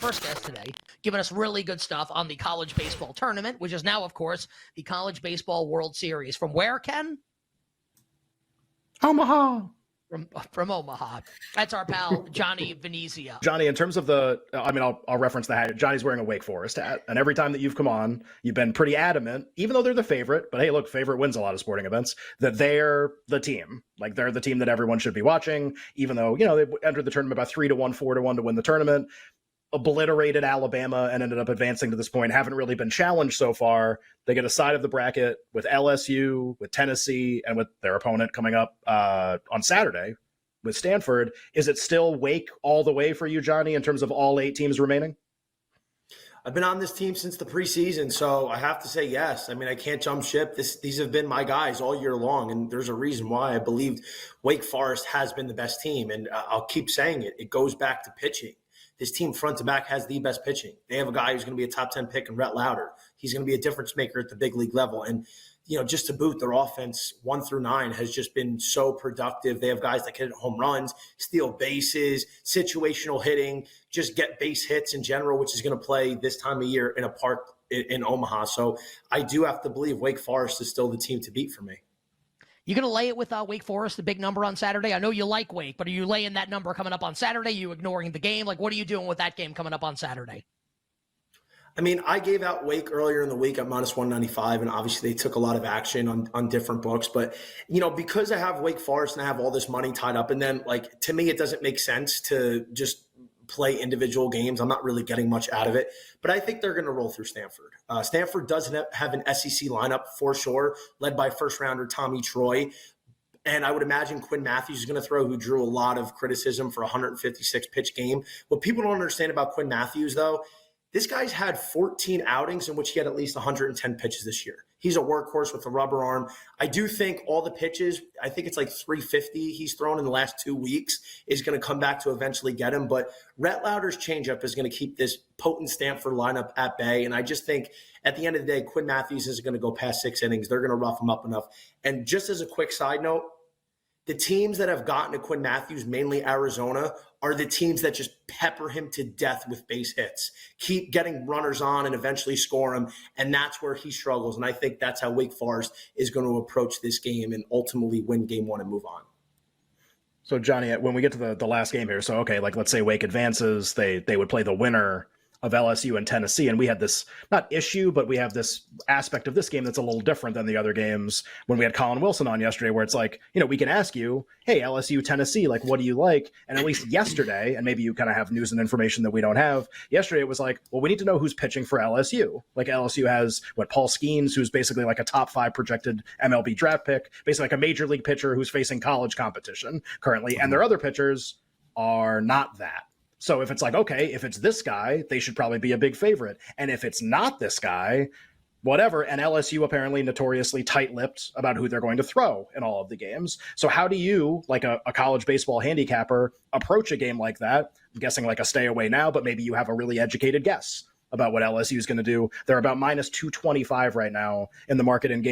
first guest today, giving us really good stuff on the college baseball tournament, which is now, of course, the College Baseball World Series. From where, Ken? Omaha. From Omaha. That's our pal, Johnny Venezia. Johnny, in terms of I'll reference the hat. Johnny's wearing a Wake Forest hat. And every time that you've come on, you've been pretty adamant, even though they're the favorite, but hey, look, favorite wins a lot of sporting events, that they're the team. Like, they're the team that everyone should be watching, even though, they entered the tournament about 3-1, 4-1 to win the tournament, obliterated Alabama and ended up advancing to this point, haven't really been challenged so far. They get a side of the bracket with LSU, with Tennessee, and with their opponent coming up on Saturday with Stanford. Is it still Wake all the way for you, Johnny, in terms of all 8 teams remaining? I've been on this team since the preseason, so I have to say yes. I mean, I can't jump ship. These have been my guys all year long, and there's a reason why I believed Wake Forest has been the best team, and I'll keep saying it. It goes back to pitching. This team front to back has the best pitching. They have a guy who's going to be a top 10 pick in Rhett Lauder. He's going to be a difference maker at the big league level. And, just to boot, their offense 1 through 9 has just been so productive. They have guys that can hit home runs, steal bases, situational hitting, just get base hits in general, which is going to play this time of year in a park in Omaha. So I do have to believe Wake Forest is still the team to beat for me. You going to lay it with Wake Forest, the big number on Saturday? I know you like Wake, but are you laying that number coming up on Saturday? Are you ignoring the game? Like, what are you doing with that game coming up on Saturday? I mean, I gave out Wake earlier in the week at minus 195, and obviously they took a lot of action on different books. But, because I have Wake Forest and I have all this money tied up in them, like, to me, it doesn't make sense to just play individual games. I'm not really getting much out of it, but I think they're going to roll through Stanford. Stanford doesn't have an SEC lineup for sure, led by first rounder Tommy Troy. And I would imagine Quinn Matthews is going to throw, who drew a lot of criticism for a 156 pitch game. What people don't understand about Quinn Matthews, though, this guy's had 14 outings in which he had at least 110 pitches this year. He's a workhorse with a rubber arm. I do think all the pitches, I think it's like 350 he's thrown in the last 2 weeks, is going to come back to eventually get him. But Rhett Lauder's changeup is going to keep this potent Stanford lineup at bay. And I just think at the end of the day, Quinn Matthews isn't going to go past 6 innings. They're going to rough him up enough. And just as a quick side note, the teams that have gotten to Quinn Matthews, mainly Arizona, are the teams that just pepper him to death with base hits, keep getting runners on and eventually score him. And that's where he struggles. And I think that's how Wake Forest is going to approach this game and ultimately win game 1 and move on. So, Johnny, when we get to the last game here, so, okay, like, let's say Wake advances, they would play the winner of LSU and Tennessee. And we had this, not issue, but we have this aspect of this game that's a little different than the other games when we had Colin Wilson on yesterday, where it's like, we can ask you, hey, LSU, Tennessee, like, what do you like? And at least yesterday, and maybe you kind of have news and information that we don't have, yesterday it was like, well, we need to know who's pitching for LSU. Like, LSU has, Paul Skeens, who's basically like a top 5 projected MLB draft pick, basically like a major league pitcher who's facing college competition currently. And their other pitchers are not that. So if it's like, okay, if it's this guy, they should probably be a big favorite. And if it's not this guy, whatever. And LSU apparently notoriously tight-lipped about who they're going to throw in all of the games. So how do you, like a college baseball handicapper, approach a game like that? I'm guessing like a stay away now, but maybe you have a really educated guess about what LSU is going to do. They're about minus 225 right now in the market in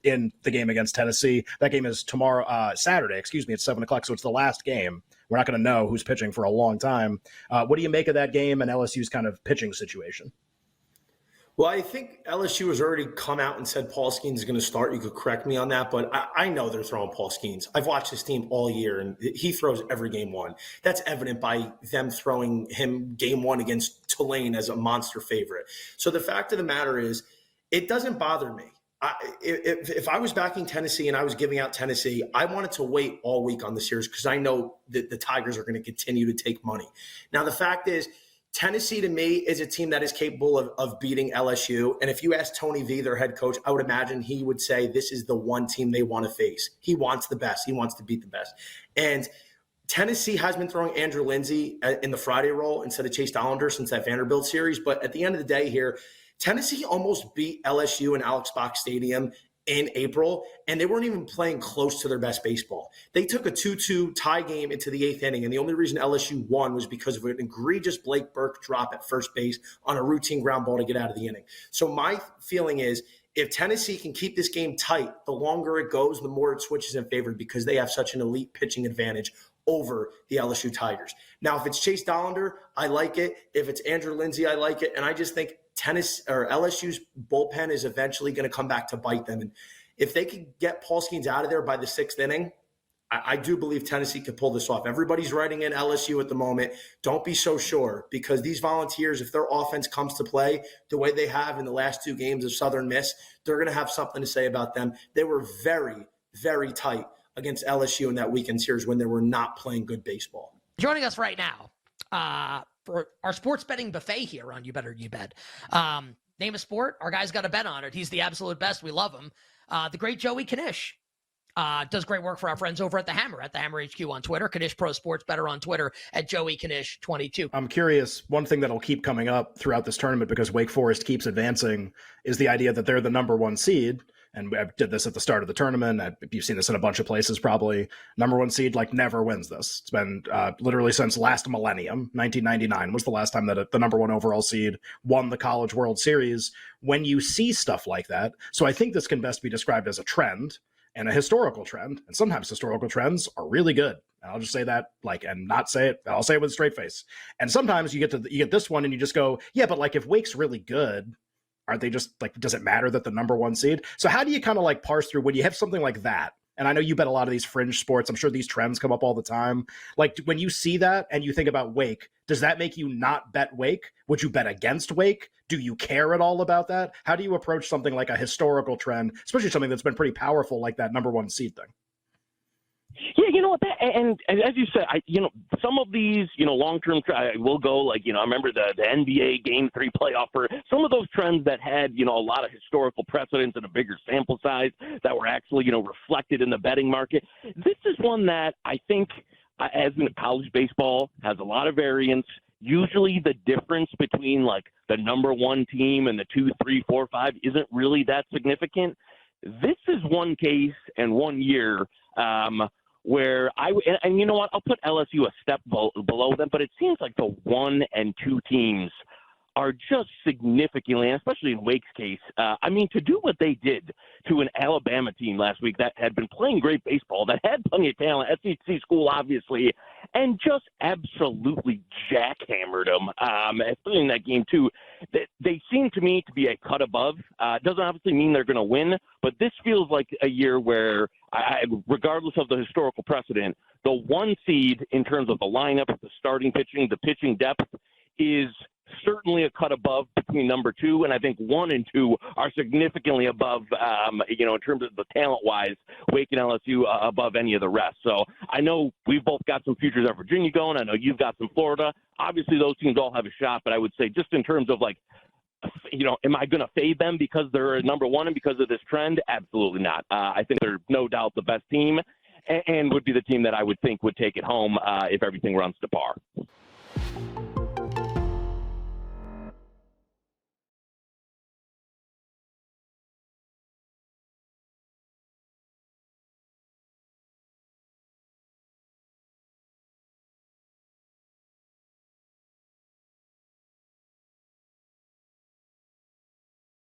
in the game against Tennessee. That game is tomorrow, Saturday, at 7:00. So it's the last game. We're not going to know who's pitching for a long time. What do you make of that game and LSU's kind of pitching situation? Well, I think LSU has already come out and said Paul Skeens is going to start. You could correct me on that, but I know they're throwing Paul Skeens. I've watched this team all year, and he throws every game 1. That's evident by them throwing him game 1 against Tulane as a monster favorite. So the fact of the matter is, it doesn't bother me. If I was backing Tennessee and I was giving out Tennessee, I wanted to wait all week on the series because I know that the Tigers are going to continue to take money. Now, the fact is, Tennessee to me is a team that is capable of beating LSU. And if you ask Tony V, their head coach, I would imagine he would say this is the one team they want to face. He wants the best. He wants to beat the best. And Tennessee has been throwing Andrew Lindsay in the Friday role instead of Chase Dollander since that Vanderbilt series. But at the end of the day here, Tennessee almost beat LSU in Alex Box Stadium in April, and they weren't even playing close to their best baseball. They took a 2-2 tie game into the 8th inning, and the only reason LSU won was because of an egregious Blake Burke drop at first base on a routine ground ball to get out of the inning. So my feeling is, if Tennessee can keep this game tight, the longer it goes, the more it switches in favor because they have such an elite pitching advantage over the LSU Tigers. Now, if it's Chase Dollander, I like it. If it's Andrew Lindsay, I like it. And I just think LSU's bullpen is eventually going to come back to bite them. And if they can get Paul Skeens out of there by the 6th inning, I do believe Tennessee could pull this off. Everybody's writing in LSU at the moment. Don't be so sure, because these Volunteers, if their offense comes to play the way they have in the last 2 games of Southern Miss, they're going to have something to say about them. They were very, very tight against LSU in that weekend series when they were not playing good baseball. Joining us right now for our sports betting buffet here on You Better You Bet. Name a sport. Our guy's got a bet on it. He's the absolute best. We love him. The great Joey Knish. Does great work for our friends over at the Hammer HQ on Twitter. Knish Pro Sports Better on Twitter at Joey Knish 22. I'm curious, one thing that'll keep coming up throughout this tournament, because Wake Forest keeps advancing, is the idea that they're the number 1 seed. And I did this at the start of the tournament. You've seen this in a bunch of places probably. Number 1 seed never wins this. It's been literally since last millennium. 1999 was the last time that the number 1 overall seed won the College World Series. When you see stuff like that, so I think this can best be described as a trend and a historical trend. And sometimes historical trends are really good. And I'll just say that, and not say it. I'll say it with a straight face. And sometimes you get this one and you just go, yeah, but if Wake's really good, aren't they just does it matter that the number 1 seed? So how do you kind of parse through when you have something like that? And I know you bet a lot of these fringe sports. I'm sure these trends come up all the time. When you see that and you think about Wake, does that make you not bet Wake? Would you bet against Wake? Do you care at all about that? How do you approach something like a historical trend, especially something that's been pretty powerful like that number 1 seed thing? Yeah, you know what, and as you said, some of these, long-term, will go, I remember the NBA Game 3 playoff, for some of those trends that had, a lot of historical precedents and a bigger sample size that were actually, reflected in the betting market. This is one that I think, as in college baseball, has a lot of variance. Usually the difference between, the number 1 team and the 2, 3, 4, 5 isn't really that significant. This is one case and 1 year where and you know what, I'll put LSU a step below them, but it seems like the 1 and 2 teams are just significantly, and especially in Wake's case, to do what they did to an Alabama team last week that had been playing great baseball, that had plenty of talent, SEC school obviously, and just absolutely jackhammered them, especially in that game too. They seem to me to be a cut above. It doesn't obviously mean they're going to win, but this feels like a year where, regardless of the historical precedent, the 1 seed in terms of the lineup, the starting pitching, the pitching depth is certainly a cut above between number 2, and I think 1 and 2 are significantly above, in terms of the talent-wise, Wake and LSU above any of the rest. So I know we've both got some futures at Virginia going. I know you've got some Florida. Obviously, those teams all have a shot, but I would say just in terms of am I going to fade them because they're number 1 and because of this trend? Absolutely not. I think they're no doubt the best team and would be the team that I would think would take it home if everything runs to par.